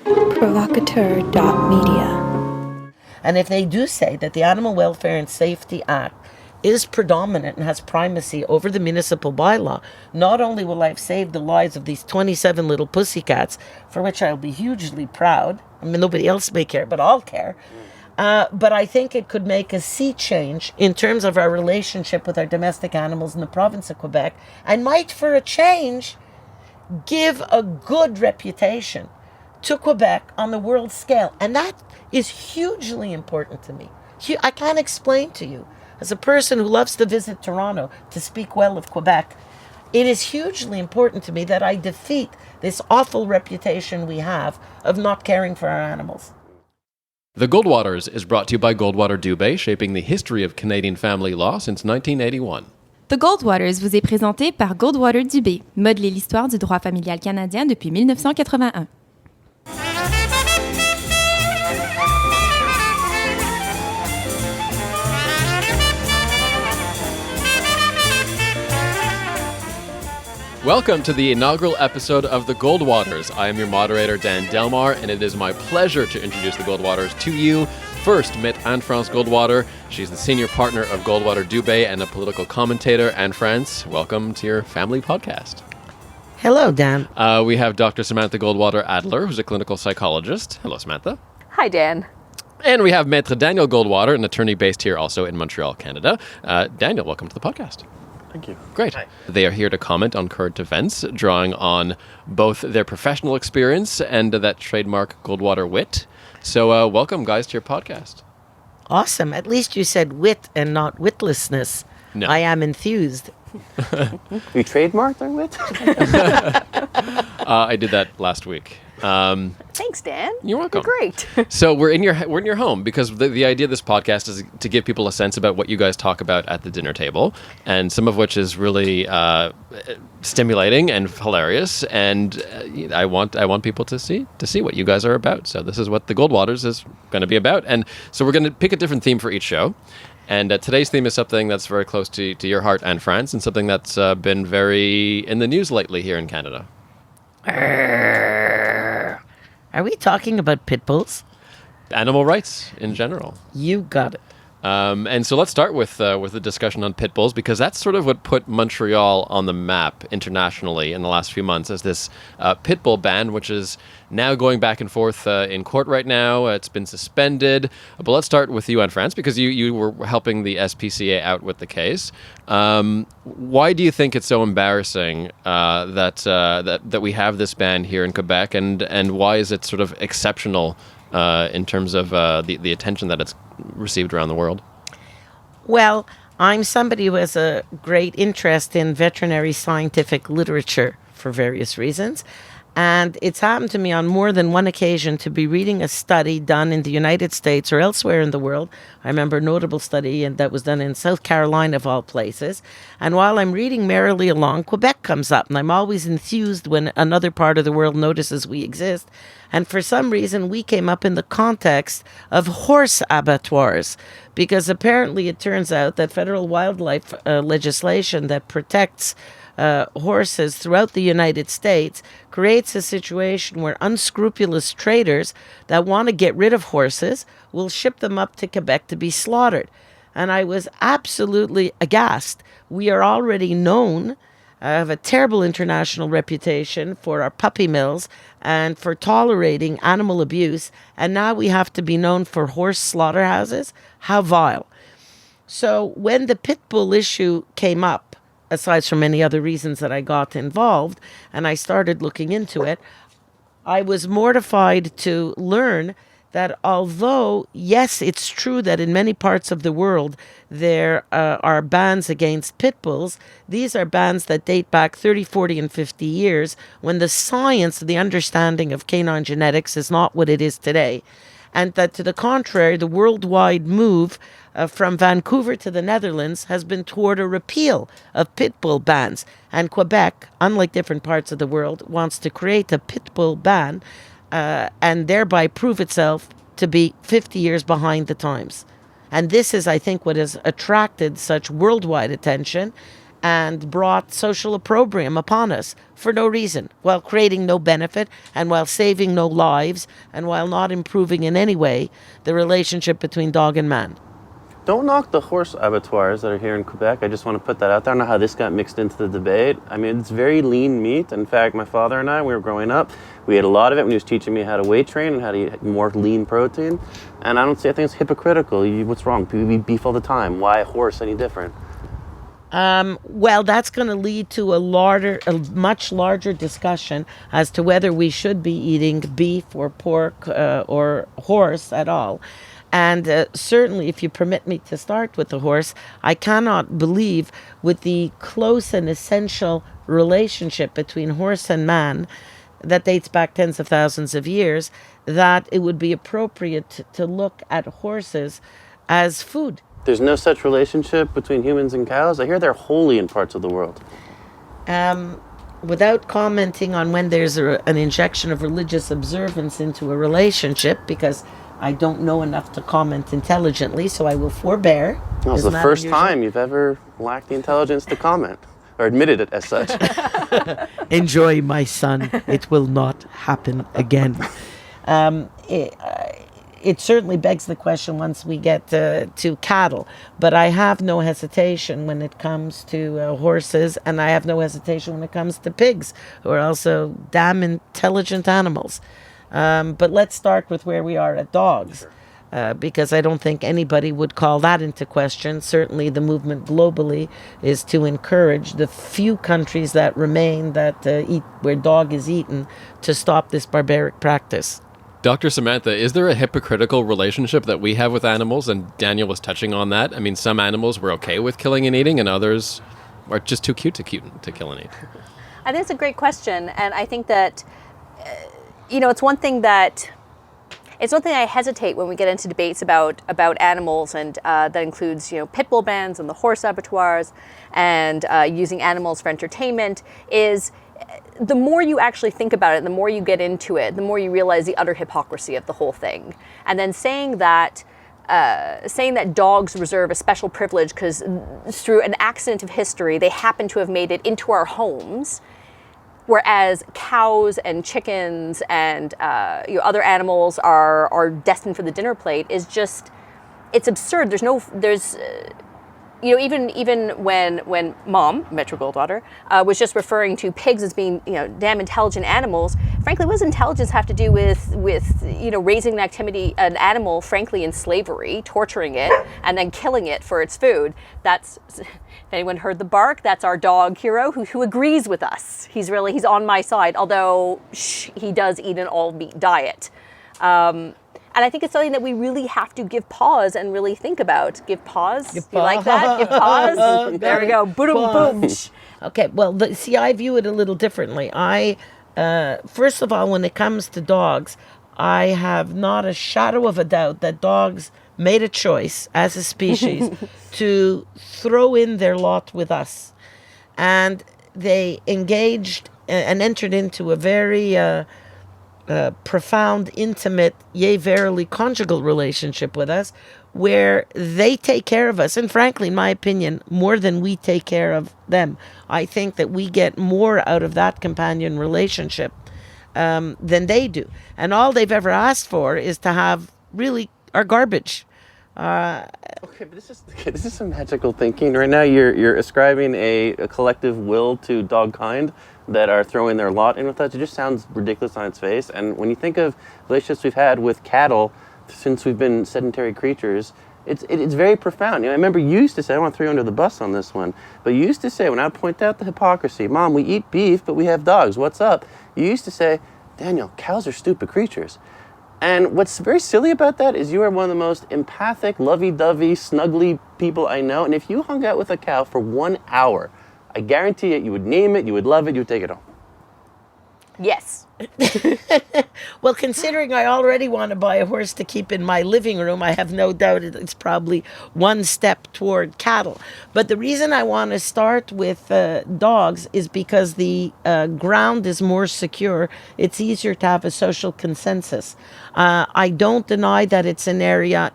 Provocateur.media. And if they do say that the Animal Welfare and Safety Act is predominant and has primacy over the municipal bylaw, not only will I have saved the lives of these 27 little pussycats, for which I'll be hugely proud. I mean, nobody else may care, but I'll care. But I think it could make a sea change in terms of our relationship with our domestic animals in the province of Quebec, and might, for a change, give a good reputation to Quebec on the world scale. And that is hugely important to me. I can't explain to you, as a person who loves to visit Toronto to speak well of Quebec, it is hugely important to me that I defeat this awful reputation we have of not caring for our animals. The Goldwaters is brought to you by Goldwater-Adler, shaping the history of Canadian family law since 1981. The Goldwaters vous est présenté par Goldwater-Adler, modeler l'histoire du droit familial canadien depuis 1981. Welcome to the inaugural episode of The Goldwaters. I am your moderator, Dan Delmar, and it is my pleasure to introduce The Goldwaters to you. First, meet Anne-France Goldwater. She's the senior partner of Goldwater-Adler and a political commentator. Anne-France, welcome to your family podcast. Hello, Dan. We have Dr. Samantha Goldwater-Adler, who's a clinical psychologist. Hello, Samantha. Hi, Dan. And we have Maître Daniel Goldwater, an attorney based here also in Montreal, Canada. Daniel, welcome to the podcast. Thank you. Great. Hi. They are here to comment on current events, drawing on both their professional experience and that trademark Goldwater wit. So welcome, guys, to your podcast. Awesome. At least you said wit and not witlessness. No. I am enthused. We trademarked our wit? I did that last week. Thanks, Dan. You're welcome. You're great. So we're in your home because the idea of this podcast is to give people a sense about what you guys talk about at the dinner table, and some of which is really stimulating and hilarious. And I want people to see what you guys are about. So this is what the Goldwaters is going to be about. And so we're going to pick a different theme for each show. And today's theme is something that's very close to your heart, Anne-France, and something that's been very in the news lately here in Canada. Are we talking about pit bulls? Animal rights in general. You got it. And so let's start with the discussion on pit bulls, because that's sort of what put Montreal on the map internationally in the last few months, as this pit bull ban, which is now going back and forth in court right now. It's been suspended. But let's start with you, Anne-France, because you were helping the SPCA out with the case. Why do you think it's so embarrassing that we have this ban here in Quebec, and why is it sort of exceptional in terms of the attention that it's received around the world? Well, I'm somebody who has a great interest in veterinary scientific literature for various reasons. And it's happened to me on more than one occasion to be reading a study done in the United States or elsewhere in the world. I remember a notable study that was done in South Carolina, of all places. And while I'm reading merrily along, Quebec comes up. And I'm always enthused when another part of the world notices we exist. And for some reason, we came up in the context of horse abattoirs, because apparently it turns out that federal wildlife legislation that protects horses throughout the United States creates a situation where unscrupulous traders that want to get rid of horses will ship them up to Quebec to be slaughtered. And I was absolutely aghast. We are already known, have a terrible international reputation for our puppy mills and for tolerating animal abuse. And now we have to be known for horse slaughterhouses. How vile. So when the pit bull issue came up, aside from many other reasons that I got involved, and I started looking into it, I was mortified to learn that although, yes, it's true that in many parts of the world there are bans against pit bulls, these are bans that date back 30, 40, and 50 years, when the science, the understanding of canine genetics is not what it is today. And that, to the contrary, the worldwide move from Vancouver to the Netherlands has been toward a repeal of pit bull bans. And Quebec, unlike different parts of the world, wants to create a pit bull ban and thereby prove itself to be 50 years behind the times. And this is, I think, what has attracted such worldwide attention. and brought social opprobrium upon us for no reason, while creating no benefit and while saving no lives and while not improving in any way the relationship between dog and man. Don't knock the horse abattoirs that are here in Quebec. I just want to put that out there. I don't know how this got mixed into the debate. I mean, it's very lean meat. In fact, my father and I, when we were growing up, we ate a lot of it when he was teaching me how to weight train and how to eat more lean protein. And I think it's hypocritical. What's wrong? People eat beef all the time. Why a horse any different? Well, that's going to lead to a much larger discussion as to whether we should be eating beef or pork or horse at all. And certainly, if you permit me to start with the horse, I cannot believe with the close and essential relationship between horse and man that dates back tens of thousands of years, that it would be appropriate to look at horses as food. There's no such relationship between humans and cows? I hear they're holy in parts of the world. Without commenting on when there's an injection of religious observance into a relationship, because I don't know enough to comment intelligently, so I will forbear. That was the first time you've ever lacked the intelligence to comment, or admitted it as such. Enjoy, my son. It will not happen again. It certainly begs the question once we get to cattle, but I have no hesitation when it comes to horses, and I have no hesitation when it comes to pigs, who are also damn intelligent animals. But let's start with where we are at dogs, because I don't think anybody would call that into question. Certainly the movement globally is to encourage the few countries that remain that eat where dog is eaten to stop this barbaric practice. Dr. Samantha, is there a hypocritical relationship that we have with animals? And Daniel was touching on that. I mean, some animals we're okay with killing and eating, and others are just too cute to kill and eat. I think it's a great question, and I think that it's one thing I hesitate when we get into debates about animals, and that includes pit bull bans and the horse abattoirs and using animals for entertainment. Is the more you actually think about it, the more you get into it, the more you realize the utter hypocrisy of the whole thing. And then saying that dogs reserve a special privilege because through an accident of history they happen to have made it into our homes, whereas cows and chickens and other animals are destined for the dinner plate, is just, it's absurd. Even when Mom, Metro Goldwater, was just referring to pigs as being, damn intelligent animals, frankly, what does intelligence have to do with raising an animal, frankly, in slavery, torturing it, and then killing it for its food? That's, if anyone heard the bark, that's our dog Hero, who agrees with us. He's on my side, although he does eat an all-meat diet. And I think it's something that we really have to give pause and really think about. Give pause? You like that? Give pause? There we go. Boom, boom. Okay, well, I view it a little differently. First of all, when it comes to dogs, I have not a shadow of a doubt that dogs made a choice as a species to throw in their lot with us. And they engaged and entered into a very profound, intimate, yea, verily conjugal relationship with us, where they take care of us. And frankly, in my opinion, more than we take care of them. I think that we get more out of that companion relationship than they do. And all they've ever asked for is to have really our garbage. Okay, but this is some magical thinking. Right now you're ascribing a collective will to dog kind that are throwing their lot in with us. It just sounds ridiculous on its face. And when you think of relationships we've had with cattle since we've been sedentary creatures, it's very profound. I remember you used to say, I don't want to throw you under the bus on this one, but you used to say, when I would point out the hypocrisy, Mom, we eat beef, but we have dogs. What's up? You used to say, Daniel, cows are stupid creatures. And what's very silly about that is you are one of the most empathic, lovey-dovey, snuggly people I know. And if you hung out with a cow for 1 hour, I guarantee it, you would name it, you would love it, you would take it home. Yes. Well, considering I already want to buy a horse to keep in my living room, I have no doubt it's probably one step toward cattle. But the reason I want to start with dogs is because the ground is more secure. It's easier to have a social consensus. I don't deny that it's an area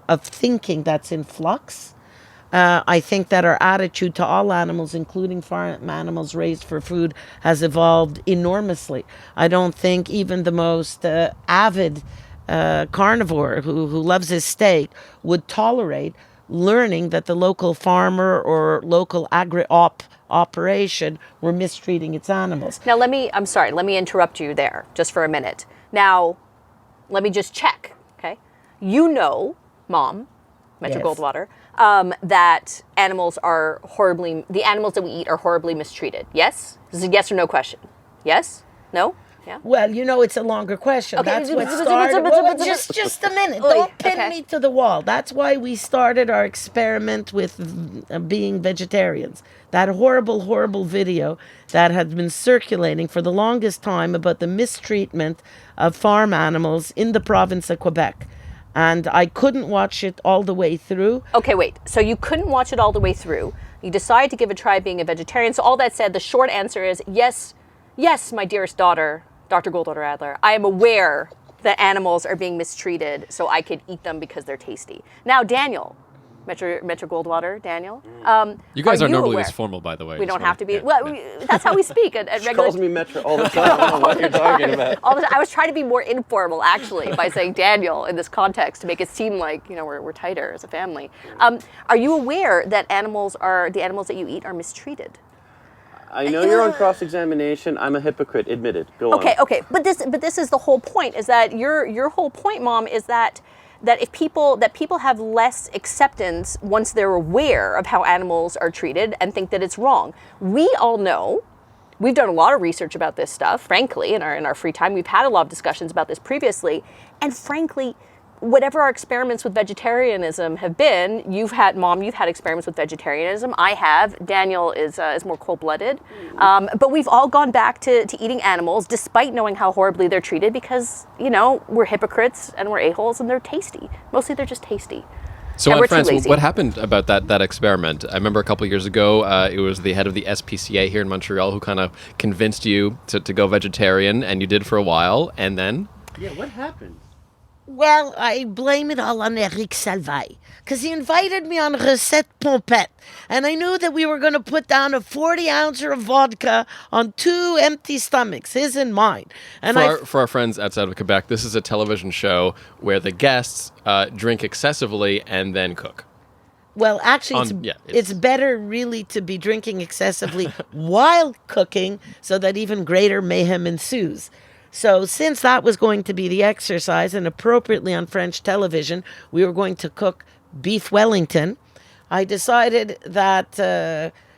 of thinking that's in flux. I think that our attitude to all animals, including farm animals raised for food, has evolved enormously. I don't think even the most avid carnivore who loves his steak would tolerate learning that the local farmer or local operation were mistreating its animals. Now, let me interrupt you there just for a minute. Now, let me just check, okay? You know, Mom, Metro Yes. Goldwater, that the animals that we eat are horribly mistreated. Yes? This is a yes or no question. Yes? No? Yeah? Well, it's a longer question. Okay. That's what started. Well, just a minute. Don't pin me to the wall. That's why we started our experiment with being vegetarians. That horrible, horrible video that had been circulating for the longest time about the mistreatment of farm animals in the province of Quebec. And I couldn't watch it all the way through. Okay, wait. So you couldn't watch it all the way through. You decided to give a try being a vegetarian. So all that said, the short answer is yes, my dearest daughter, Dr. Goldwater-Adler, I am aware that animals are being mistreated, so I could eat them because they're tasty. Now, Daniel, Metro Goldwater, Daniel. You guys are normally aware? this formal, by the way. We don't have to be. Yeah. Well, that's how we speak at She regular. calls me Metro all the time. I don't know what you're talking about. I was trying to be more informal, actually, by saying Daniel in this context to make it seem like we're tighter as a family. Are you aware that the animals that you eat are mistreated? I know you're on cross-examination. I'm a hypocrite. Admitted. Go on. Okay. But this is the whole point. Is that your whole point, Mom? Is that if people have less acceptance once they're aware of how animals are treated and think that it's wrong. We all know. We've done a lot of research about this stuff. Frankly, in our free time, we've had a lot of discussions about this previously. And frankly, whatever our experiments with vegetarianism have been, you've had experiments with vegetarianism. I have. Daniel is more cold-blooded. But we've all gone back to eating animals despite knowing how horribly they're treated because, we're hypocrites and we're a-holes and they're tasty. Mostly they're just tasty. So, And we're too France, lazy. what happened about that experiment? I remember a couple of years ago, it was the head of the SPCA here in Montreal who kind of convinced you to go vegetarian, and you did for a while, and then? Yeah, what happened? Well, I blame it all on Eric Salvaille, because he invited me on Recette Pompette, and I knew that we were going to put down a 40-ouncer of vodka on 2 empty stomachs, his and mine. And For our friends outside of Quebec, this is a television show where the guests drink excessively and then cook. Well, actually, it's better really to be drinking excessively while cooking so that even greater mayhem ensues. So since that was going to be the exercise, and appropriately on French television, we were going to cook beef Wellington, I decided that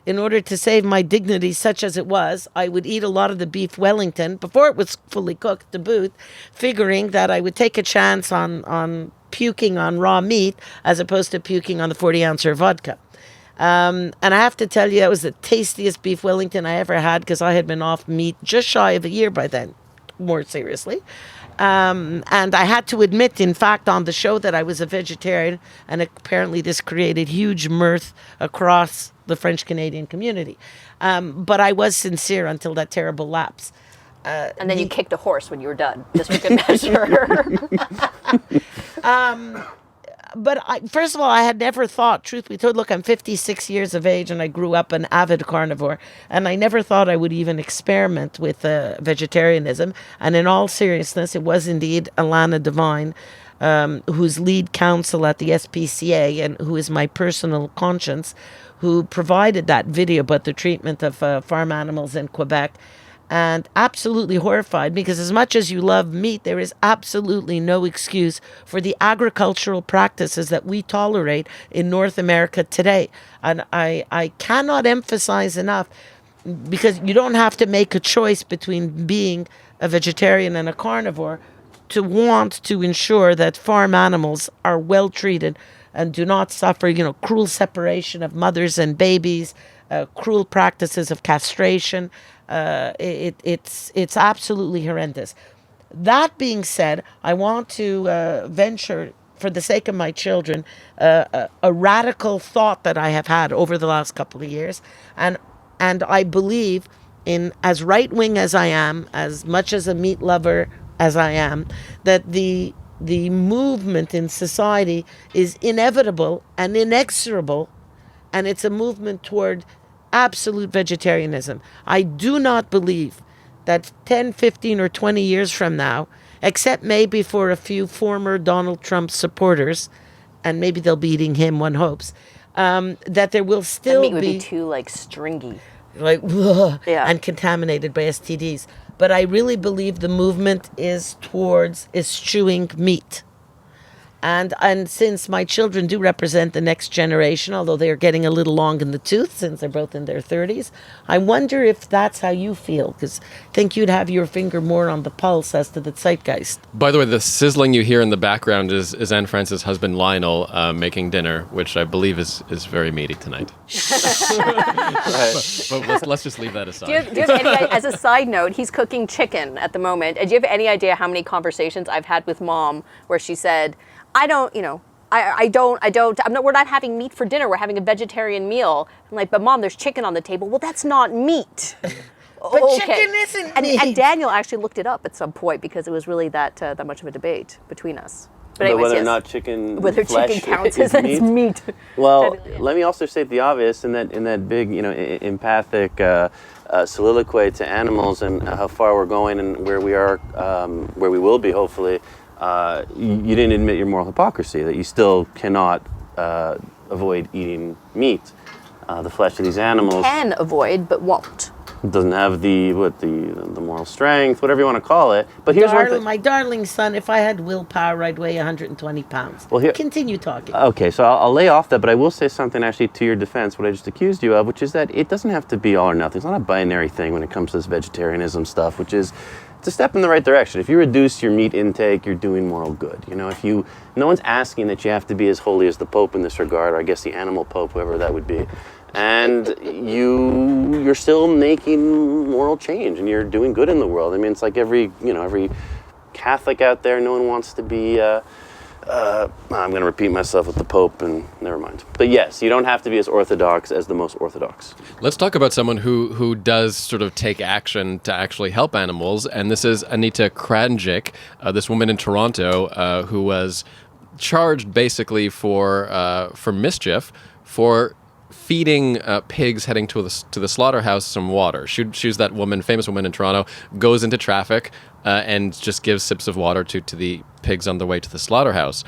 in order to save my dignity such as it was, I would eat a lot of the beef Wellington before it was fully cooked to boot, figuring that I would take a chance on puking on raw meat as opposed to puking on the 40-ouncer vodka. And I have to tell you, it was the tastiest beef Wellington I ever had because I had been off meat just shy of a year by then. More seriously. And I had to admit, in fact, on the show that I was a vegetarian, and apparently this created huge mirth across the French-Canadian community. But I was sincere until that terrible lapse. And then you kicked a horse when you were done, just for good measure. But first of all, I had never thought, truth be told, look, I'm 56 years of age and I grew up an avid carnivore, and I never thought I would even experiment with vegetarianism. And in all seriousness, it was indeed Alana Devine, who's lead counsel at the SPCA and who is my personal conscience, who provided that video about the treatment of farm animals in Quebec. And absolutely horrified, because as much as you love meat, there is absolutely no excuse for the agricultural practices that we tolerate in North America today. And I cannot emphasize enough, because you don't have to make a choice between being a vegetarian and a carnivore to want to ensure that farm animals are well treated and do not suffer, cruel separation of mothers and babies, cruel practices of castration. It's absolutely horrendous. That being said, I want to venture, for the sake of my children, a radical thought that I have had over the last couple of years, and I believe, in as right-wing as I am, as much as a meat lover as I am, that the movement in society is inevitable and inexorable and it's a movement toward absolute vegetarianism. I do not believe that 10, 15, or 20 years from now, except maybe for a few former Donald Trump supporters, and maybe they'll be eating him, one hopes, that there will still meat would be too like stringy. Like, and contaminated by STDs. But I really believe the movement is towards eschewing meat. And since my children do represent the next generation, although they are getting a little long in the tooth since they're both in their 30s, I wonder if that's how you feel, because I think you'd have your finger more on the pulse as to the zeitgeist. By the way, the sizzling you hear in the background is Anne France's husband Lionel making dinner, which I believe is very meaty tonight. But let's just leave that aside. Do you have any, as a side note, he's cooking chicken at the moment. And do you have any idea how many conversations I've had with Mom where she said, we're not having meat for dinner. We're having a vegetarian meal. I'm like, but Mom, there's chicken on the table. Well, that's not meat. But chicken isn't meat. And Daniel actually looked it up at some point because it was really that much of a debate between us. But anyways, whether or not chicken counts as meat. Well, let me also state the obvious in that big, empathic soliloquy to animals and how far we're going and where we are, where we will be, hopefully. You didn't admit your moral hypocrisy, that you still cannot avoid eating meat, the flesh of these animals. Can avoid, but won't. Doesn't have the moral strength, whatever you want to call it. But here's one thing. My darling son, if I had willpower, I'd weigh 120 pounds. Well, continue talking. Okay, so I'll lay off that, but I will say something actually to your defense, what I just accused you of, which is that it doesn't have to be all or nothing. It's not a binary thing when it comes to this vegetarianism stuff, which is it's a step in the right direction. If you reduce your meat intake, you're doing moral good. No one's asking that you have to be as holy as the Pope in this regard, or I guess the animal Pope, whoever that would be. And you're still making moral change, and you're doing good in the world. I mean, it's like every Catholic out there. No one wants to be. I'm going to repeat myself with the Pope, and never mind. But yes, you don't have to be as orthodox as the most orthodox. Let's talk about someone who does sort of take action to actually help animals, and this is Anita Krajnc, this woman in Toronto who was charged basically for mischief for feeding pigs heading to the slaughterhouse some water. She's that famous woman in Toronto, goes into traffic and just gives sips of water to the pigs on the way to the slaughterhouse.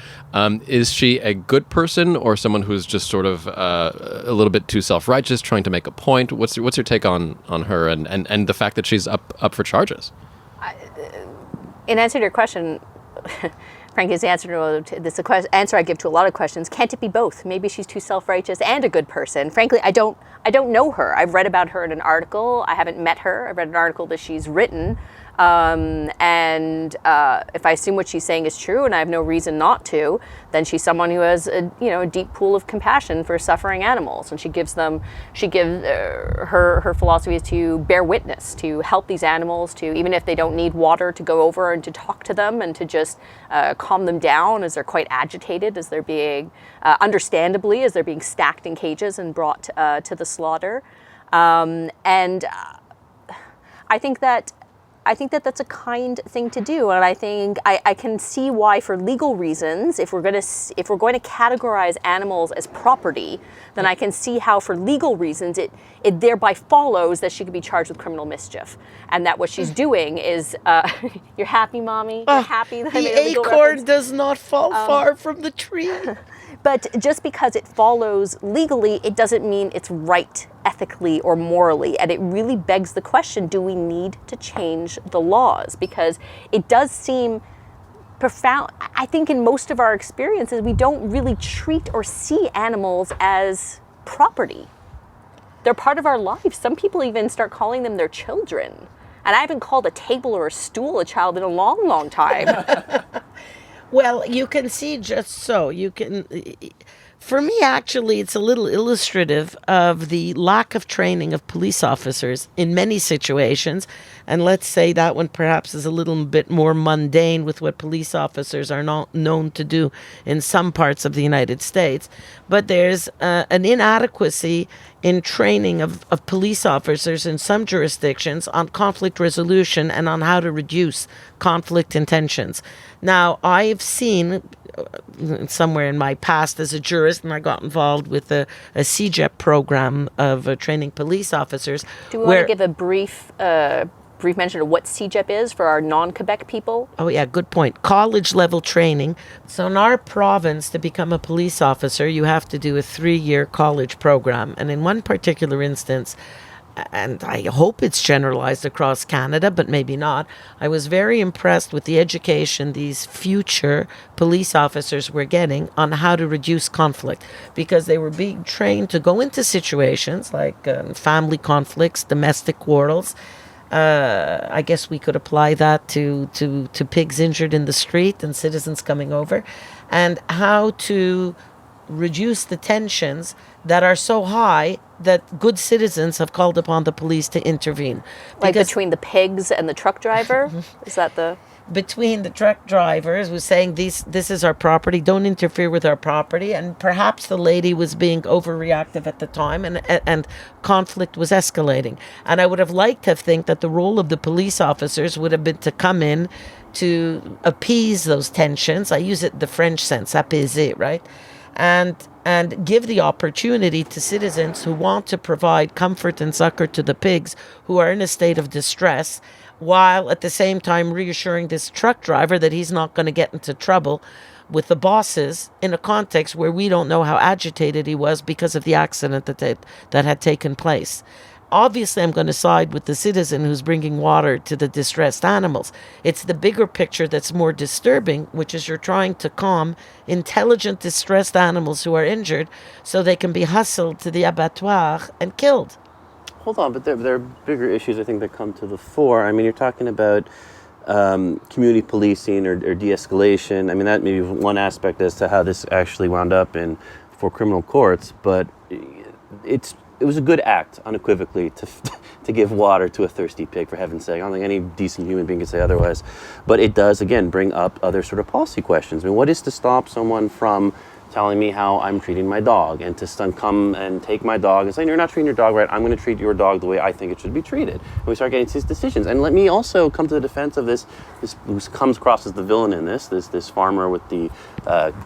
Is she a good person or someone who's just sort of a little bit too self-righteous, trying to make a point? What's your take on her and the fact that she's up for charges? In answer to your question, Frankie's answer to this answer I give to a lot of questions. Can't it be both? Maybe she's too self-righteous and a good person. Frankly, I don't know her. I've read about her in an article. I haven't met her. I've read an article that she's written. And if I assume what she's saying is true, and I have no reason not to, then she's someone who has a deep pool of compassion for suffering animals, and she gives her philosophy is to bear witness, to help these animals, to even if they don't need water, to go over and to talk to them and to just calm them down as they're quite agitated, as they're being understandably as they're being stacked in cages and brought to the slaughter, and I think that that's a kind thing to do, and I think I can see why, for legal reasons, if we're going to categorize animals as property, then I can see how, for legal reasons, it thereby follows that she could be charged with criminal mischief, and that what she's doing is, you're happy, Mommy? You're happy that I made a legal acorn reference? does not fall far from the tree. But just because it follows legally, it doesn't mean it's right ethically or morally. And it really begs the question, do we need to change the laws? Because it does seem profound. I think in most of our experiences, we don't really treat or see animals as property. They're part of our lives. Some people even start calling them their children. And I haven't called a table or a stool a child in a long, long time. Well, you can see just so. For me, actually, it's a little illustrative of the lack of training of police officers in many situations. And let's say that one perhaps is a little bit more mundane with what police officers are not known to do in some parts of the United States. But there's an inadequacy in training of police officers in some jurisdictions on conflict resolution and on how to reduce conflict intentions. Now, I've seen somewhere in my past as a jurist, and I got involved with a CJEP program of training police officers. Do we want to give a brief mention of what CJEP is for our non-Quebec people? Oh yeah, good point. College level training. So in our province, to become a police officer, you have to do a 3-year college program. And in one particular instance, and I hope it's generalized across Canada, but maybe not, I was very impressed with the education these future police officers were getting on how to reduce conflict, because they were being trained to go into situations like family conflicts, domestic quarrels. I guess we could apply that to pigs injured in the street and citizens coming over, and how to reduce the tensions that are so high that good citizens have called upon the police to intervene. Like between the pigs and the truck driver? Is that the... Between the truck drivers who was saying, this is our property, don't interfere with our property. And perhaps the lady was being overreactive at the time, and conflict was escalating. And I would have liked to think that the role of the police officers would have been to come in to appease those tensions. I use it in the French sense, apaiser, right? And give the opportunity to citizens who want to provide comfort and succor to the pigs who are in a state of distress, while at the same time reassuring this truck driver that he's not going to get into trouble with the bosses in a context where we don't know how agitated he was because of the accident that had taken place. Obviously, I'm going to side with the citizen who's bringing water to the distressed animals. It's the bigger picture that's more disturbing, which is you're trying to calm intelligent, distressed animals who are injured so they can be hustled to the abattoir and killed. Hold on, but there are bigger issues, I think, that come to the fore. I mean, you're talking about community policing or de-escalation. I mean, that may be one aspect as to how this actually wound up for criminal courts, but it was a good act, unequivocally, to give water to a thirsty pig, for heaven's sake. I don't think any decent human being can say otherwise. But it does, again, bring up other sort of policy questions. I mean, what is to stop someone from telling me how I'm treating my dog, and to come and take my dog and say, you're not treating your dog right, I'm going to treat your dog the way I think it should be treated. And we start getting these decisions. And let me also come to the defense of this who comes across as the villain in this farmer with the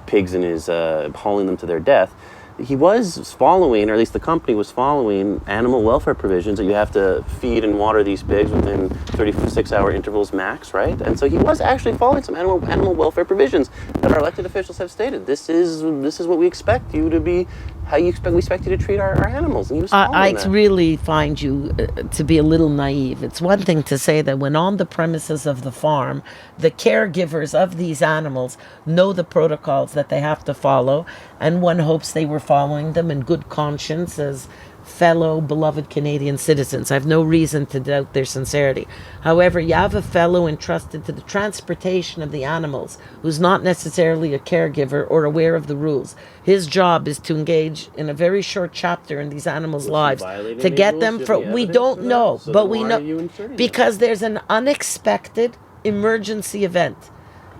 pigs and is hauling them to their death. He was following, or at least the company was following, animal welfare provisions that you have to feed and water these pigs within 36-hour intervals max, right? And so he was actually following some animal welfare provisions that our elected officials have stated. This is what we expect you to be, we expect you to treat our animals. And he was following that. I really find you to be a little naive. It's one thing to say that when on the premises of the farm, the caregivers of these animals know the protocols that they have to follow, and one hopes they were following them in good conscience as fellow beloved Canadian citizens. I have no reason to doubt their sincerity. However, you have a fellow entrusted to the transportation of the animals who's not necessarily a caregiver or aware of the rules. His job is to engage in a very short chapter in these animals' lives to get them from, we don't know, but we know, because there's an unexpected emergency event.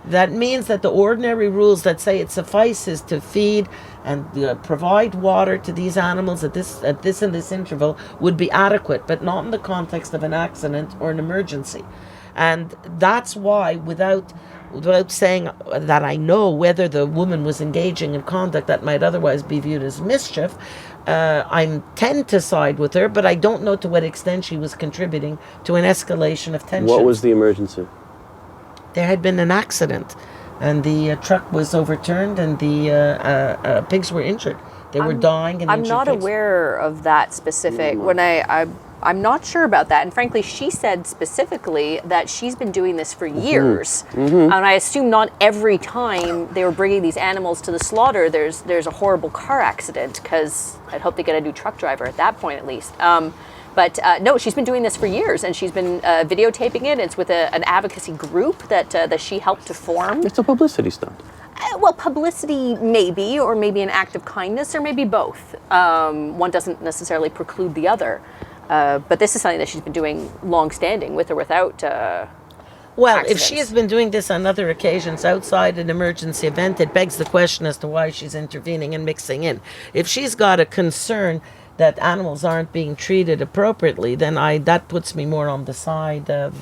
That means that the ordinary rules that say it suffices to feed and provide water to these animals at this and this interval would be adequate, but not in the context of an accident or an emergency. And that's why, without saying that I know whether the woman was engaging in conduct that might otherwise be viewed as mischief, I tend to side with her, but I don't know to what extent she was contributing to an escalation of tension. What was the emergency? There had been an accident, and the truck was overturned, and the pigs were injured. They were dying. And I'm not aware of that specific. When I'm not sure about that. And frankly, she said specifically that she's been doing this for years. And I assume not every time they were bringing these animals to the slaughter, there's a horrible car accident, because I'd hope they get a new truck driver at that point at least. But no, she's been doing this for years, and she's been videotaping it. It's with an advocacy group that she helped to form. It's a publicity stunt. Well, publicity maybe, or maybe an act of kindness, or maybe both. One doesn't necessarily preclude the other. But this is something that she's been doing long-standing, with or without Well, accidents. if she has been doing this on other occasions outside an emergency event, it begs the question as to why she's intervening and mixing in. If she's got a concern that animals aren't being treated appropriately, then that puts me more on the side of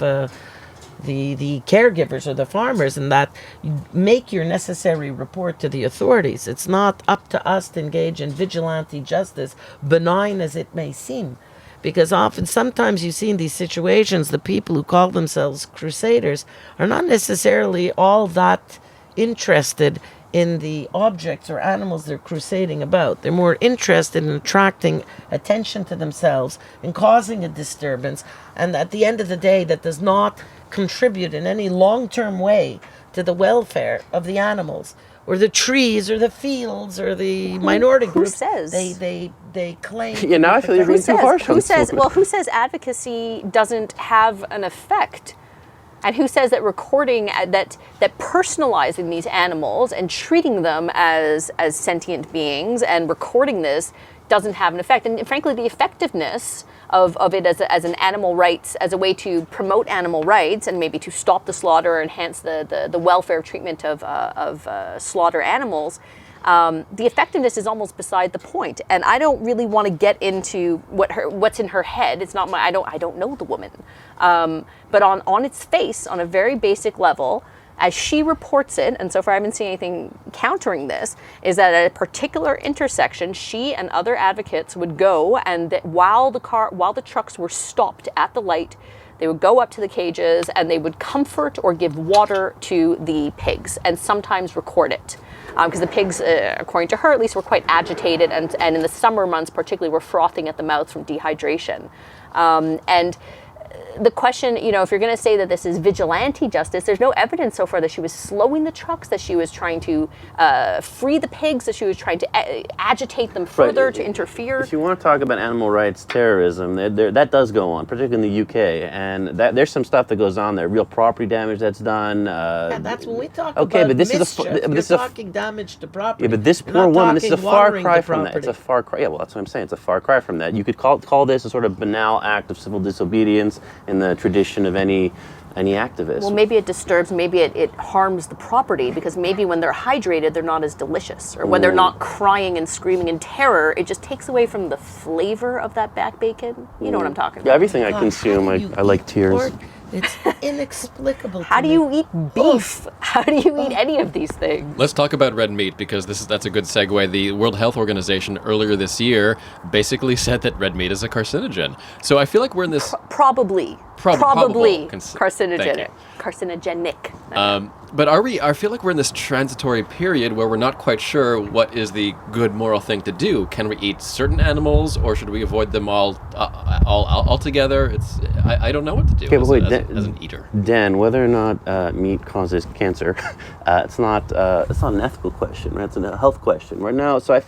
the caregivers or the farmers, and that you make your necessary report to the authorities. It's not up to us to engage in vigilante justice, benign as it may seem. Because sometimes you see in these situations, the people who call themselves crusaders are not necessarily all that interested in the objects or animals they're crusading about. They're more interested in attracting attention to themselves and causing a disturbance. And at the end of the day, that does not contribute in any long-term way to the welfare of the animals or the trees or the fields or the minority groups. Who says? They claim. Yeah, now I feel you're being too harsh. Who says advocacy doesn't have an effect? And who says that recording, that personalizing these animals and treating them as sentient beings and recording this doesn't have an effect? And frankly, the effectiveness of it as an animal rights, as a way to promote animal rights and maybe to stop the slaughter or enhance the welfare treatment of slaughter animals, the effectiveness is almost beside the point. And I don't really want to get into what's in her head. It's not I don't know the woman. But on its face, on a very basic level, as she reports it, and so far I haven't seen anything countering this, is that at a particular intersection, she and other advocates would go, and that while the trucks were stopped at the light, they would go up to the cages and they would comfort or give water to the pigs, and sometimes record it. Because the pigs, according to her at least, were quite agitated, and in the summer months particularly were frothing at the mouth from dehydration. And the question, if you're going to say that this is vigilante justice, there's no evidence so far that she was slowing the trucks, that she was trying to free the pigs, that she was trying to agitate them further, to interfere. If you want to talk about animal rights terrorism, that does go on, particularly in the UK, and there's some stuff that goes on there, real property damage that's done. That's when we talk okay, about but this mischief. is You're talking damage to property. Yeah, but this You're poor not woman, this is a talking far watering cry the from that. property. It's a far cry. Yeah, well, that's what I'm saying. It's a far cry from that. You could call this a sort of banal act of civil disobedience in the tradition of any activist. Well, maybe it disturbs, maybe it harms the property, because maybe when they're hydrated, they're not as delicious. Or when they're not crying and screaming in terror, it just takes away from the flavor of that back bacon. You know what I'm talking about. Yeah, everything I consume, I like tears. Pork? It's inexplicable. How do you eat beef? How do you eat any of these things? Let's talk about red meat, because that's a good segue. The World Health Organization earlier this year basically said that red meat is a carcinogen. So I feel like we're in this Probably probable carcinogenic. But I feel like we're in this transitory period where we're not quite sure what is the good moral thing to do. Can we eat certain animals, or should we avoid them all altogether? I don't know what to do as an eater. Dan, whether or not meat causes cancer, it's not an ethical question, right? It's a health question right now. So I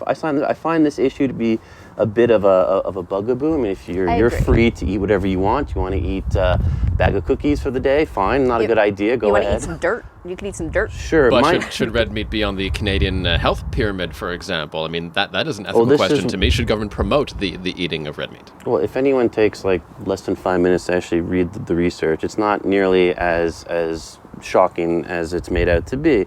find this issue to be a bit of a bugaboo. I mean, if you're free to eat whatever you want. You want to eat a bag of cookies for the day? Fine, not a good idea. Go ahead. You want to eat some dirt? You can eat some dirt. Sure. But should red meat be on the Canadian health pyramid, for example? I mean, that is an ethical question to me. Should government promote the eating of red meat? Well, if anyone takes less than 5 minutes to actually read the research, it's not nearly as shocking as it's made out to be.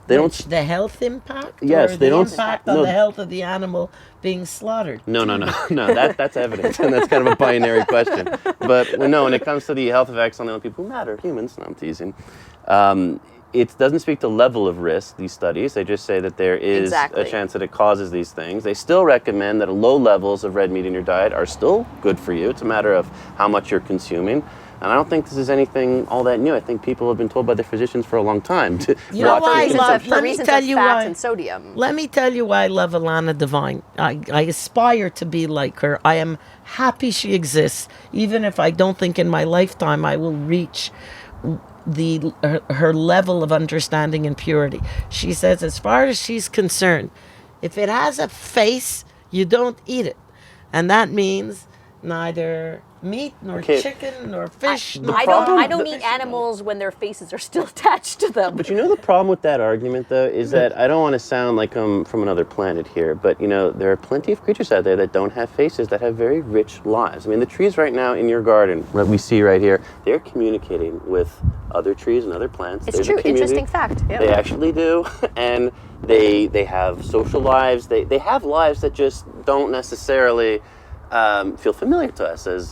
The health impact? Yes, or the impact on the health of the animal being slaughtered? No. That's evidence, and that's kind of a binary question. But no, when it comes to the health effects on the only people who matter, humans. No, I'm teasing. It doesn't speak to level of risk, these studies. They just say that there is a chance that it causes these things. They still recommend that low levels of red meat in your diet are still good for you. It's a matter of how much you're consuming. And I don't think this is anything all that new. I think people have been told by their physicians for a long time to Let me tell you why. And sodium. Let me tell you why I love Alana Devine. I aspire to be like her. I am happy she exists, even if I don't think in my lifetime I will reach her level of understanding and purity. She says, as far as she's concerned, if it has a face, you don't eat it. And that means neither meat, nor chicken, nor fish. I don't eat animals when their faces are still attached to them. But the problem with that argument, though, is that I don't want to sound like I'm from another planet here, but, there are plenty of creatures out there that don't have faces, that have very rich lives. I mean, the trees right now in your garden, that we see right here, they're communicating with other trees and other plants. It's true. Interesting fact. Yeah. They actually do. And they have social lives. They have lives that just don't necessarily feel familiar to us as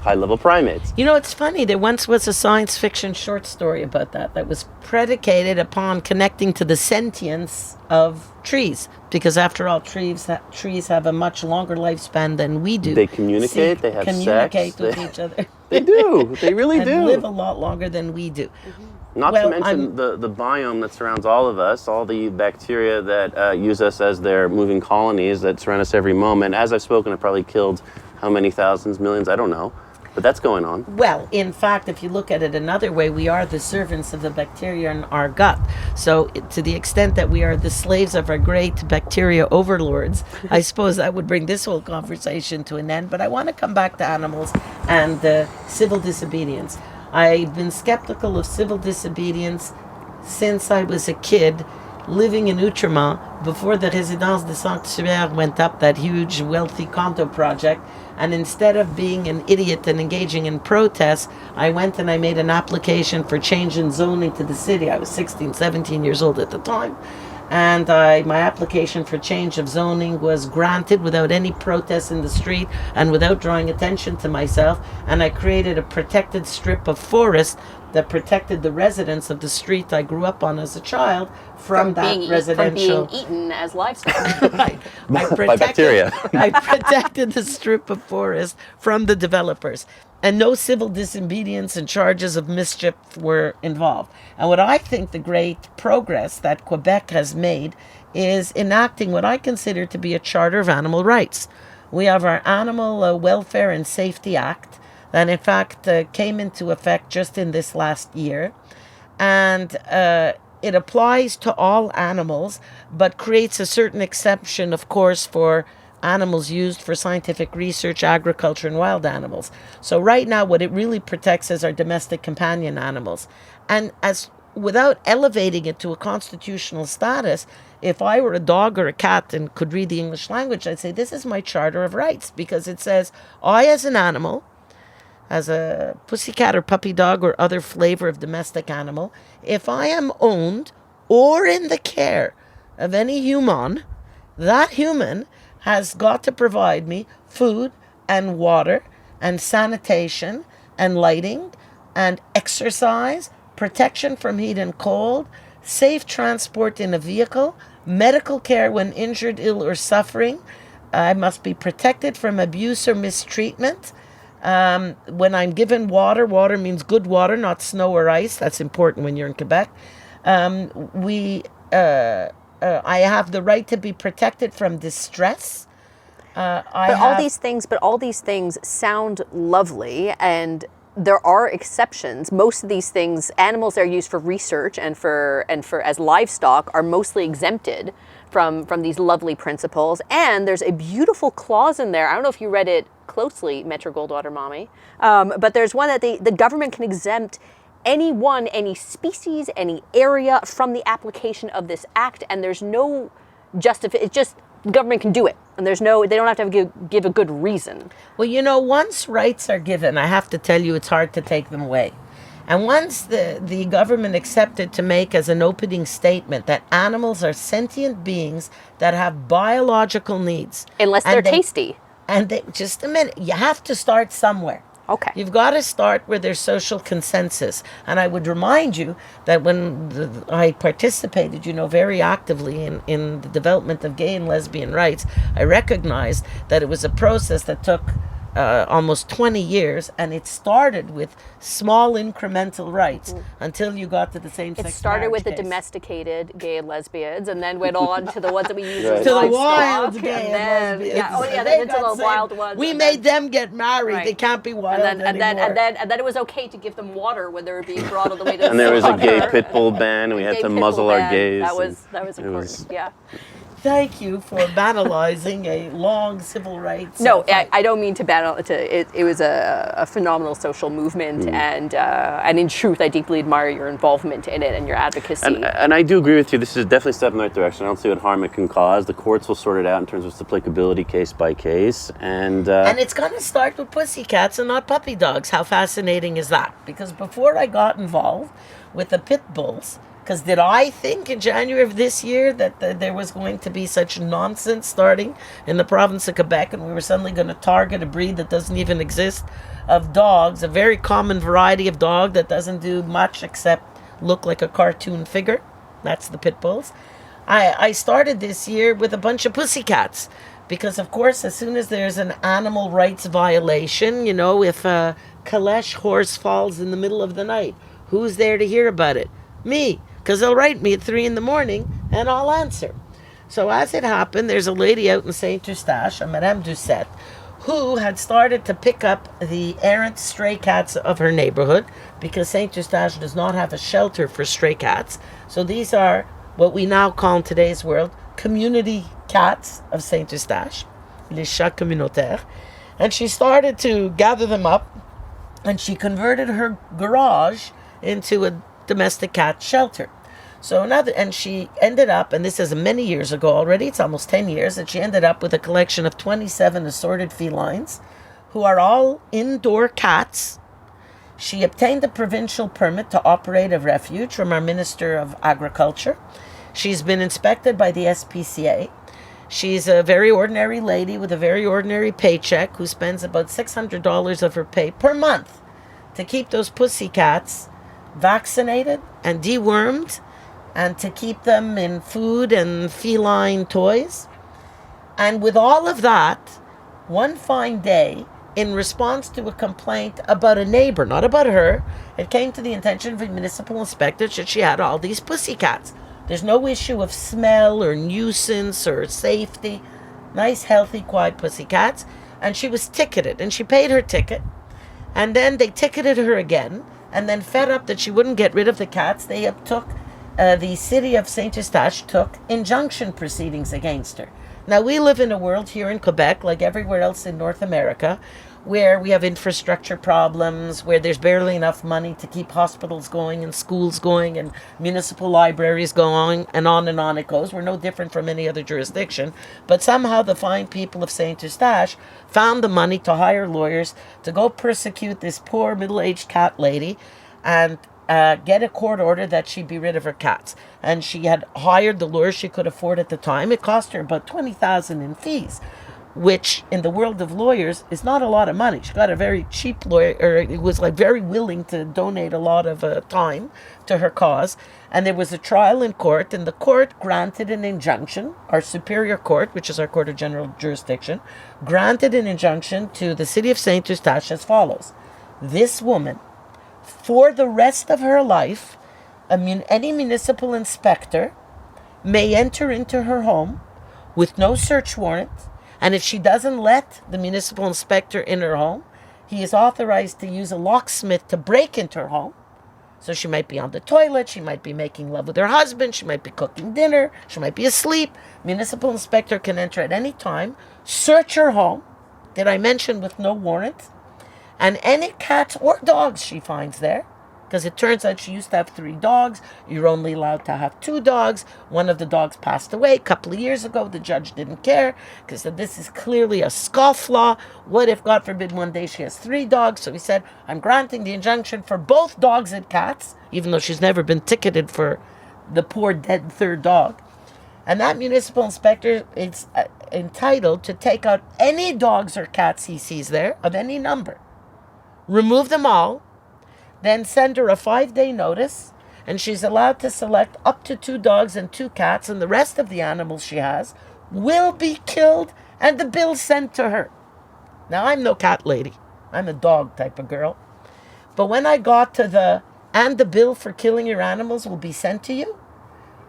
high-level primates. You know, it's funny. There once was a science fiction short story about that was predicated upon connecting to the sentience of trees. Because after all, trees have a much longer lifespan than we do. They communicate, they have communicate sex. with each other. They do. They really and do. live a lot longer than we do. Not to mention the biome that surrounds all of us, all the bacteria that use us as their moving colonies that surround us every moment. As I've spoken, I've probably killed how many thousands, millions, I don't know. But that's going on. Well, in fact, if you look at it another way, we are the servants of the bacteria in our gut. So to the extent that we are the slaves of our great bacteria overlords, I suppose that would bring this whole conversation to an end. But I want to come back to animals and civil disobedience. I've been skeptical of civil disobedience since I was a kid living in Outremont before the Résidence des Sanctuaires went up, that huge wealthy condo project. And instead of being an idiot and engaging in protests, I went and I made an application for change in zoning to the city. I was 16, 17 years old at the time. And my application for change of zoning was granted without any protests in the street and without drawing attention to myself. And I created a protected strip of forest that protected the residents of the street I grew up on as a child from that residential... From being eaten as livestock. Right. By bacteria. I protected the strip of forest from the developers. And no civil disobedience and charges of mischief were involved. And what I think the great progress that Quebec has made is enacting what I consider to be a Charter of Animal Rights. We have our Animal Welfare and Safety Act that in fact came into effect just in this last year. And it applies to all animals, but creates a certain exception, of course, for animals used for scientific research, agriculture, and wild animals. So right now, what it really protects is our domestic companion animals. And without elevating it to a constitutional status, if I were a dog or a cat and could read the English language, I'd say this is my Charter of Rights, because it says, I as an animal, as a pussycat or puppy dog or other flavor of domestic animal, if I am owned or in the care of any human, that human has got to provide me food and water and sanitation and lighting and exercise, protection from heat and cold, safe transport in a vehicle, medical care when injured, ill, or suffering. I must be protected from abuse or mistreatment. When I'm given water, water means good water, not snow or ice. That's important when you're in Quebec. I have the right to be protected from distress. All these things sound lovely, and there are exceptions. Most of these things, animals that are used for research and for as livestock, are mostly exempted from these lovely principles. And there's a beautiful clause in there. I don't know if you read it closely, Metro Goldwater Mommy, but there's one that the government can exempt anyone, any species, any area from the application of this act, and there's no it's just the government can do it, and they don't have to give a good reason. Well, you know, once rights are given, I have to tell you, it's hard to take them away. And once the government accepted to make as an opening statement that animals are sentient beings that have biological needs. Unless they're tasty. And just a minute, you have to start somewhere. Okay. You've got to start where there's social consensus. And I would remind you that when I participated, very actively in the development of gay and lesbian rights, I recognized that it was a process that took almost 20 years, and it started with small incremental rights until you got to the same-sex It started with case. The domesticated gay and lesbians, and then went on to the ones that we use Right. as To the livestock, wild gay and then, lesbians. then into the wild ones. We and made then, them get married. Right. They can't be wild and then anymore. it was okay to give them water when they were being brought all the way to the And there was a slaughter. gay pit bull ban, and we had Gay to pit bull muzzle our ban. gays. That was and important. Yeah. Thank you for banalizing a long civil rights. No, fight. I don't mean to banal it. It was a phenomenal social movement, and in truth, I deeply admire your involvement in it and your advocacy. And I do agree with you. This is definitely a step in the right direction. I don't see what harm it can cause. The courts will sort it out in terms of its applicability case by case. And it's going to start with pussycats and not puppy dogs. How fascinating is that? Because before I got involved with the pit bulls, Because did I think in January of this year that there was going to be such nonsense starting in the province of Quebec, and we were suddenly going to target a breed that doesn't even exist of dogs, a very common variety of dog that doesn't do much except look like a cartoon figure? That's the pit bulls. I started this year with a bunch of pussycats because, of course, as soon as there's an animal rights violation, if a Kalesh horse falls in the middle of the night, who's there to hear about it? Me, because they'll write me at 3 a.m. and I'll answer. So as it happened, there's a lady out in Saint Eustache, a Madame Doucette, who had started to pick up the errant stray cats of her neighborhood because Saint Eustache does not have a shelter for stray cats. So these are what we now call in today's world community cats of Saint Eustache, les chats communautaires. And she started to gather them up, and she converted her garage into a domestic cat shelter. And she ended up, and this is many years ago already, it's almost 10 years, that she ended up with a collection of 27 assorted felines who are all indoor cats. She obtained a provincial permit to operate a refuge from our Minister of Agriculture. She's been inspected by the SPCA. She's a very ordinary lady with a very ordinary paycheck who spends about $600 of her pay per month to keep those pussy cats vaccinated and dewormed, and to keep them in food and feline toys. And with all of that, one fine day, in response to a complaint about a neighbor, not about her, it came to the attention of a municipal inspector that she had all these pussycats. There's no issue of smell or nuisance or safety. Nice, healthy, quiet pussycats. And she was ticketed, and she paid her ticket. And then they ticketed her again. And then, fed up that she wouldn't get rid of the cats, they took the city of Saint Eustache took injunction proceedings against her. Now, we live in a world here in Quebec, like everywhere else in North America, where we have infrastructure problems, where there's barely enough money to keep hospitals going and schools going and municipal libraries going, and on it goes. We're no different from any other jurisdiction. But somehow the fine people of Saint Eustache found the money to hire lawyers to go persecute this poor middle-aged cat lady and get a court order that she be rid of her cats. And she had hired the lawyers she could afford at the time. It cost her about $20,000 in fees, which in the world of lawyers is not a lot of money. She got a very cheap lawyer, or it was like very willing to donate a lot of time to her cause. And there was a trial in court, and the court granted an injunction. Our superior court, which is our court of general jurisdiction, granted an injunction to the city of Saint Eustache as follows. This woman, for the rest of her life, any municipal inspector may enter into her home with no search warrant, and if she doesn't let the municipal inspector in her home, he is authorized to use a locksmith to break into her home. So she might be on the toilet, she might be making love with her husband, she might be cooking dinner, she might be asleep. Municipal inspector can enter at any time, search her home, did I mention with no warrant, and any cats or dogs she finds there, because it turns out she used to have 3 dogs. You're only allowed to have 2 dogs. One of the dogs passed away a couple of years ago. The judge didn't care because said this is clearly a scofflaw. What if, God forbid, one day she has 3 dogs? So he said, I'm granting the injunction for both dogs and cats, even though she's never been ticketed for the poor dead 3rd dog. And that municipal inspector is entitled to take out any dogs or cats he sees there of any number, remove them all, then send her a 5-day notice, and she's allowed to select up to 2 dogs and 2 cats, and the rest of the animals she has will be killed and the bill sent to her. Now, I'm no cat lady. I'm a dog type of girl. But when I got to the bill for killing your animals will be sent to you,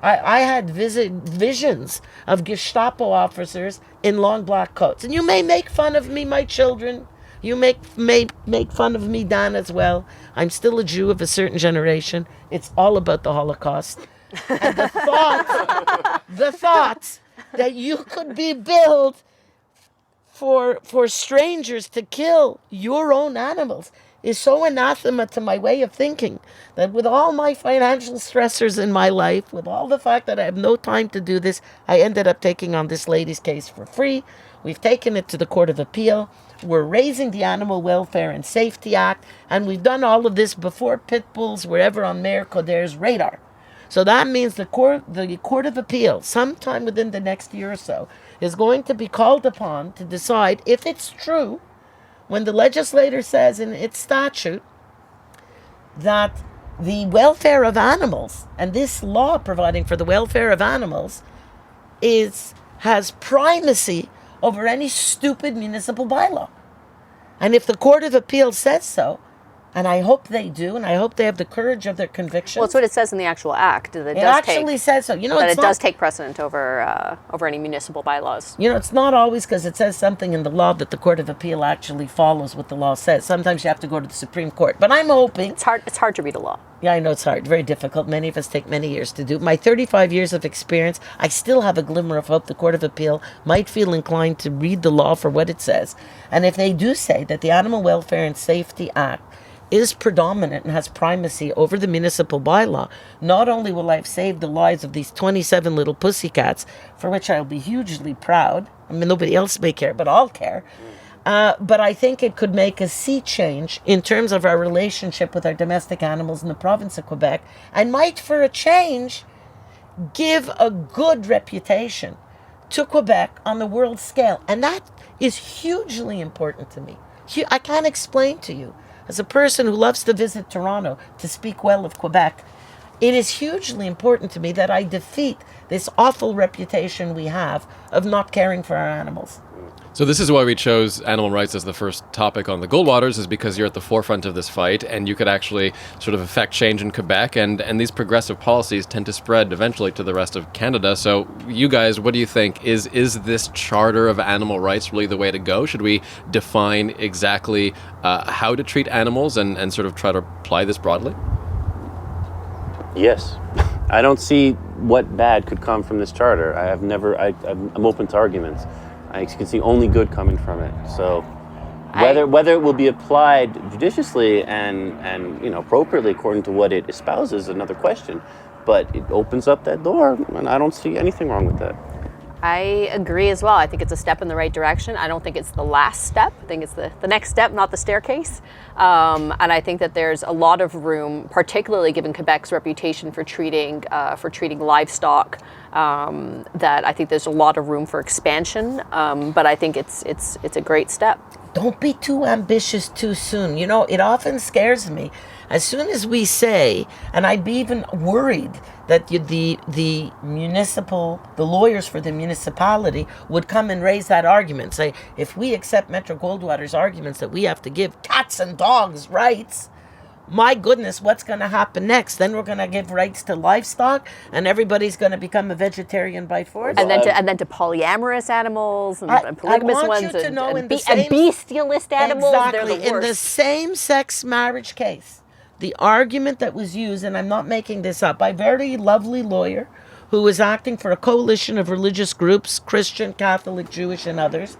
I had visions of Gestapo officers in long black coats. And you may make fun of me, my children. You may make fun of me, Dan, as well. I'm still a Jew of a certain generation. It's all about the Holocaust. And the thought that you could be billed for strangers to kill your own animals is so anathema to my way of thinking that with all my financial stressors in my life, with all the fact that I have no time to do this, I ended up taking on this lady's case for free. We've taken it to the Court of Appeal. We're raising the Animal Welfare and Safety Act, and we've done all of this before pit bulls were ever on Mayor Coderre's radar. So that means the Court of Appeal, sometime within the next year or so, is going to be called upon to decide if it's true when the legislator says in its statute that the welfare of animals, and this law providing for the welfare of animals, has primacy over any stupid municipal bylaw. And if the Court of Appeal says so, and I hope they do, and I hope they have the courage of their convictions. Well, it's what it says in the actual act. That it actually says so. That it does take precedent over any municipal bylaws. It's not always because it says something in the law that the Court of Appeal actually follows what the law says. Sometimes you have to go to the Supreme Court. But I'm hoping... It's hard to read a law. Yeah, I know it's hard. Very difficult. Many of us take many years to do. My 35 years of experience, I still have a glimmer of hope the Court of Appeal might feel inclined to read the law for what it says. And if they do say that the Animal Welfare and Safety Act is predominant and has primacy over the municipal bylaw, not only will I have saved the lives of these 27 little pussycats, for which I'll be hugely proud. I mean, nobody else may care, but I'll care. But I think it could make a sea change in terms of our relationship with our domestic animals in the province of Quebec, and might, for a change, give a good reputation to Quebec on the world scale. And that is hugely important to me. I can't explain to you, as a person who loves to visit Toronto to speak well of Quebec, it is hugely important to me that I defeat this awful reputation we have of not caring for our animals. So this is why we chose animal rights as the first topic on the Goldwaters, is because you're at the forefront of this fight and you could actually sort of affect change in Quebec, and these progressive policies tend to spread eventually to the rest of Canada. So you guys, what do you think? Is this charter of animal rights really the way to go? Should we define exactly how to treat animals and sort of try to apply this broadly? Yes. I don't see what bad could come from this charter. I'm open to arguments. I can see only good coming from it. So whether it will be applied judiciously and appropriately according to what it espouses is another question. But it opens up that door, and I don't see anything wrong with that. I agree as well. I think it's a step in the right direction. I don't think it's the last step. I think it's the next step, not the staircase. And I think that there's a lot of room, particularly given Quebec's reputation for treating livestock, that I think there's a lot of room for expansion. But I think it's a great step. Don't be too ambitious too soon. It often scares me. As soon as we say, and I'd be even worried that the lawyers for the municipality would come and raise that argument. Say, if we accept Metro Goldwater's arguments that we have to give cats and dogs rights, my goodness, what's going to happen next? Then we're going to give rights to livestock, and everybody's going to become a vegetarian by force. And then to polyamorous animals and polygamous ones and bestialist animals. Exactly. They're the worst. In the same-sex marriage case, the argument that was used, and I'm not making this up, by a very lovely lawyer who was acting for a coalition of religious groups, Christian, Catholic, Jewish, and others,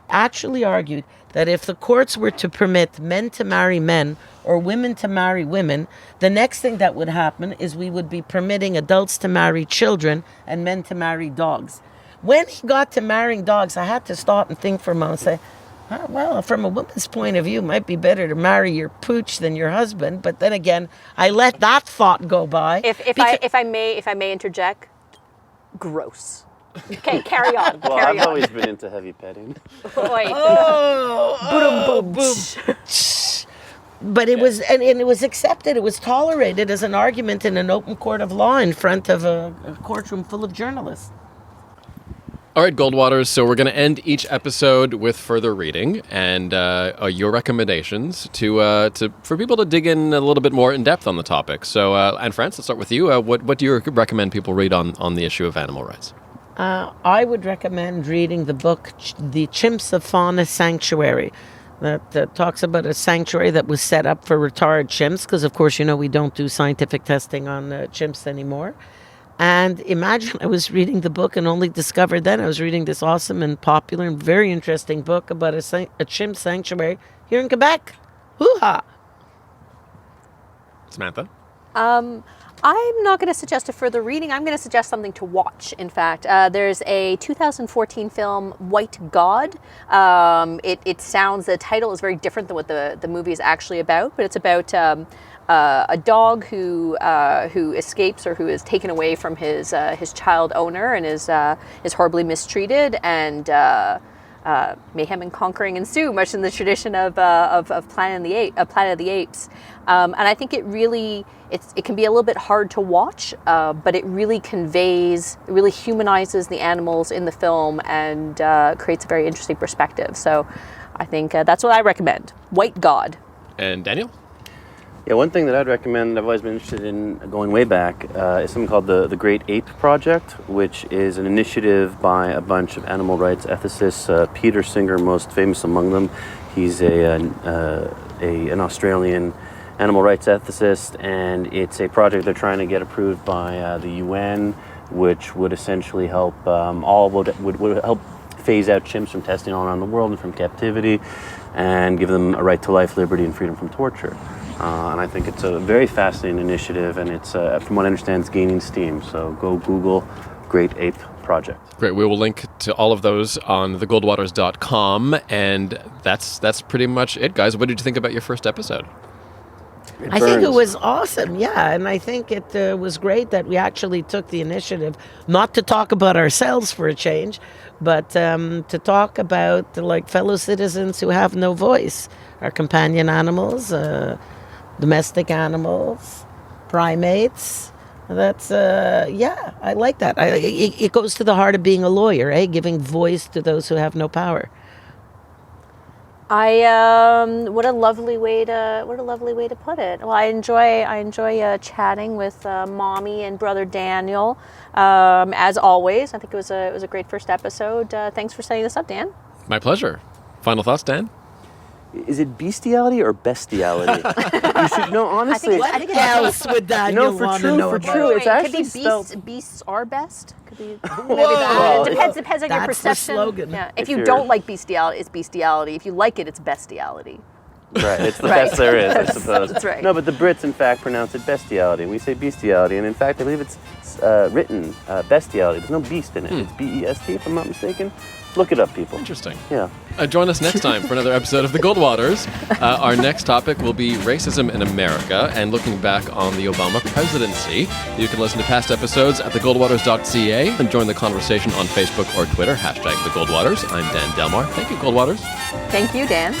actually argued that if the courts were to permit men to marry men or women to marry women, the next thing that would happen is we would be permitting adults to marry children and men to marry dogs. When he got to marrying dogs, I had to stop and think for a moment and say, well, from a woman's point of view, it might be better to marry your pooch than your husband. But then again, I let that thought go by. If I may interject, gross. Okay, carry on. Well, I've always been into heavy petting. Boom. But it was, and it was accepted. It was tolerated as an argument in an open court of law in front of a courtroom full of journalists. All right, Goldwaters, so we're going to end each episode with further reading and your recommendations for people to dig in a little bit more in depth on the topic. So, Anne-France, let's start with you. What do you recommend people read on the issue of animal rights? I would recommend reading the book, The Chimps of Fauna Sanctuary, that talks about a sanctuary that was set up for retired chimps, because, of course, we don't do scientific testing on chimps anymore. And imagine I was reading the book and only discovered then I was reading this awesome and popular and very interesting book about a chimp sanctuary here in Quebec. Hoo-ha! Samantha? I'm not going to suggest a further reading. I'm going to suggest something to watch, in fact. There's a 2014 film, White God. The title is very different than what the movie is actually about, but it's about a dog who escapes or who is taken away from his child owner and is horribly mistreated, and mayhem and conquering ensue, much in the tradition of Planet of the Apes. And I think it can be a little bit hard to watch, but it really humanizes the animals in the film and creates a very interesting perspective. So I think that's what I recommend. White God. And Daniel? Yeah, one thing that I'd recommend, I've always been interested in going way back, is something called the Great Ape Project, which is an initiative by a bunch of animal rights ethicists. Peter Singer, most famous among them. He's an Australian animal rights ethicist, and it's a project they're trying to get approved by the UN, which would essentially help would help phase out chimps from testing all around the world and from captivity, and give them a right to life, liberty, and freedom from torture. And I think it's a very fascinating initiative, and it's, from what I understand, it's gaining steam. So go Google Great Ape Project. Great. We will link to all of those on thegoldwaters.com, and that's pretty much it, guys. What did you think about your first episode? I think it was awesome, yeah, and I think it was great that we actually took the initiative not to talk about ourselves for a change, but to talk about fellow citizens who have no voice, our companion animals, domestic animals, primates. That's I like that. It goes to the heart of being a lawyer, giving voice to those who have no power. What a lovely way to put it. Well, I enjoy chatting with Mommy and Brother Daniel, as always. I think it was a great first episode. Thanks for setting this up, Dan. My pleasure. Final thoughts, Dan? Is it bestiality or bestiality? You should know, honestly. I think What else would Daniel want to know about? It's actually spelled... beasts are best. Could be maybe that. It depends on your That's perception. the slogan. Yeah. If you don't like bestiality, it's bestiality. If you like it, it's bestiality. Right, it's the best there is, I suppose. That's right. No, but the Brits, in fact, pronounce it bestiality. We say bestiality, and in fact, I believe it's written bestiality. There's no beast in it. It's B-E-S-T, if I'm not mistaken. Look it up, people. Interesting. Yeah. Join us next time for another episode of The Goldwaters. Our next topic will be racism in America and looking back on the Obama presidency. You can listen to past episodes at thegoldwaters.ca and join the conversation on Facebook or Twitter, #TheGoldwaters. I'm Dan Delmar. Thank you, Goldwaters. Thank you, Dan.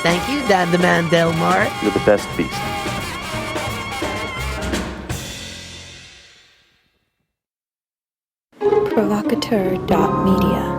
Thank you, Dan the Man Delmar. You're the best beast. Provocateur.media.